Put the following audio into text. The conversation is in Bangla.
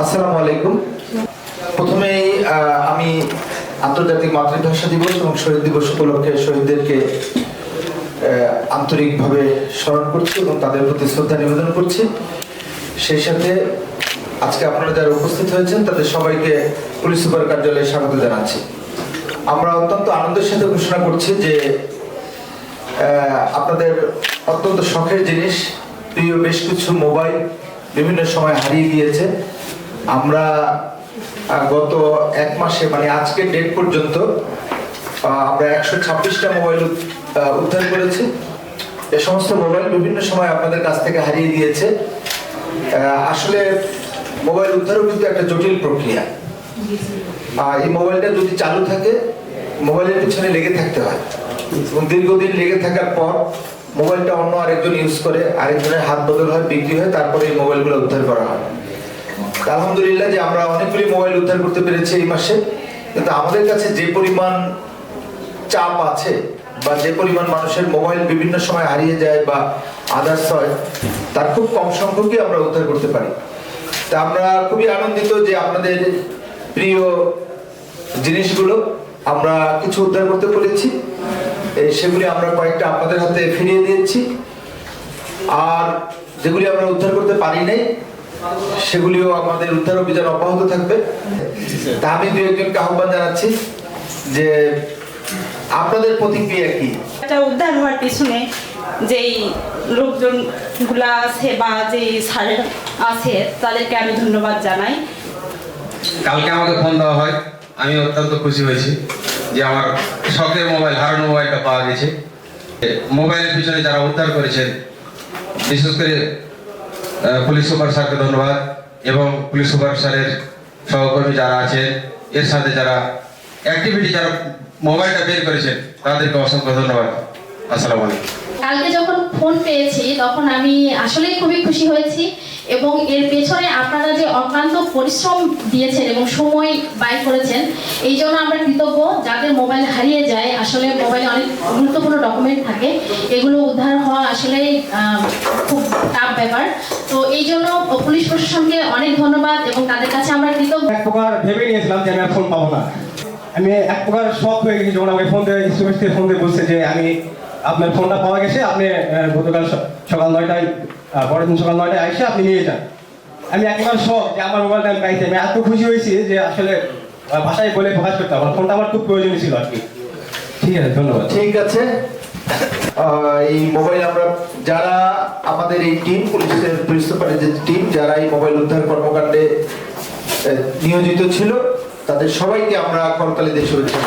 আসসালামু আলাইকুম। প্রথমেই আমি আন্তর্জাতিক মাতৃভাষা দিবস এবং শহীদ দিবস উপলক্ষে শহীদদেরকে আন্তরিকভাবে স্মরণ করছি এবং তাদের প্রতি শ্রদ্ধা নিবেদন করছি। সেই সাথে আজকে আপনারা যারা উপস্থিত হয়েছেন তাদের সবাইকে পুলিশ সুপার কার্যালয়ে স্বাগত জানাচ্ছি। আমরা অত্যন্ত আনন্দের সাথে ঘোষণা করছি যে আপনাদের অত্যন্ত শখের জিনিস প্রিয় বেশ কিছু মোবাইল বিভিন্ন সময় হারিয়ে গিয়েছে। আমরা গত এক মাসে মানে আজকের ডেট পর্যন্ত আমরা 126টা মোবাইল উদ্ধার করেছি। এ সমস্ত মোবাইল বিভিন্ন সময় আপনাদের কাছ থেকে হারিয়ে গিয়েছে। আসলে মোবাইল উদ্ধারও কিন্তু একটা জটিল প্রক্রিয়া। এই মোবাইলটা যদি চালু থাকে মোবাইলের পিছনে লেগে থাকতে হয় এবং দীর্ঘদিন লেগে থাকার পর মোবাইলটা অন্য আরেকজন ইউজ করে, আরেকজনের হাত বদল হয়, বিক্রি হয়, তারপরে এই মোবাইলগুলো উদ্ধার করা হয়। আলহামদুলিল্লাহ যে আমরা অনেকগুলি মোবাইল উদ্ধার করতে পেরেছি এই মাসে, কিন্তু আমাদের কাছে যে পরিমাণ চাপ আছে বা যে পরিমাণ মানুষের মোবাইল বিভিন্ন সময় হারিয়ে যায় বা আদার্স হয়, তার খুব কম সংখ্যকই আমরা উদ্ধার করতে পারি। তা আমরা খুবই আনন্দিত যে আপনাদের প্রিয় জিনিসগুলো আমরা কিছু উদ্ধার করতে পেরেছি। সেগুলি আমরা কয়েকটা আপনাদের হাতে ফিরিয়ে দিয়েছি, আর যেগুলি আমরা উদ্ধার করতে পারি নাই সেগুলিও আমাদের উদ্ধার অভিযান অব্যাহত থাকবে। তা আমি দু একজনকে আহ্বান জানাচ্ছি যে আপনাদের প্রতিক্রিয়া কি? এটা উদ্ধার হওয়ার পিছনে যেই লোকজন গুলা আছে বা যে স্যারের আছে তাদেরকে আমি ধন্যবাদ জানাই। কালকে আমাকে ফোন দেওয়া হয়, আমি অত্যন্ত খুশি হয়েছি যে আমার শখের মোবাইল, হারানো মোবাইলটা পাওয়া গেছে। মোবাইলের পিছনে যারা উদ্ধার করেছেন বিশেষ করে পুলিশ সুপার স্যারকে ধন্যবাদ এবং পুলিশ সুপার স্যারের সহকর্মী যারা আছেন, এর সাথে যারা অ্যাক্টিভিটি যারা মোবাইলটা বের করেছেন তাদেরকে অসংখ্য ধন্যবাদ। আসসালামু আলাইকুম। কালকে যখন ফোন পেয়েছি তখন আমি আসলেই খুবই খুশি হয়েছি এবং এর পেছনে আপনারা যে অক্লান্ত পরিশ্রম দিয়েছেন এবং সময় ব্যয় করেছেন এই জন্য আমরা কৃতজ্ঞ। যাদের মোবাইল হারিয়ে যায়, আসলে মোবাইলে অনেক গুরুত্বপূর্ণ ডকুমেন্ট থাকে, এগুলো উদ্ধার হওয়া আসলে খুব টাফ ব্যাপার। তো এই জন্য পুলিশ প্রশাসনকে অনেক ধন্যবাদ এবং তাদের কাছে আমরা কৃতজ্ঞ। এক প্রকার ভেবে নিয়েছিলাম যে আমি আর ফোন পাবো না। আমি এক প্রকার শক হয়ে গেছি যখন আমাকে ফোন দিয়ে বলছে যে আপনার ফোনটা পাওয়া গেছে, আপনি গতকাল সকাল 9টায় পরের দিন সকাল 9টায় এসে আপনি নিয়ে যান। আমি এক প্রকার শক যে আমার মোবাইলটা আমি পাইছি। আমি এত খুশি হয়েছি যে আসলে ভাষায় বলে প্রকাশ করতে আমার ফোনটা আমার খুব প্রয়োজনীয় ছিল আর কি। ঠিক আছে, ধন্যবাদ। ঠিক আছে, এই মোবাইল আমরা যারা আমাদের এই টিম পুলিশ সুপারের যে টিম যারা এই মোবাইল উদ্ধার কর্মকাণ্ডে নিয়োজিত ছিল তাদের সবাইকে আমরা করতালি দিয়ে শুভেচ্ছা।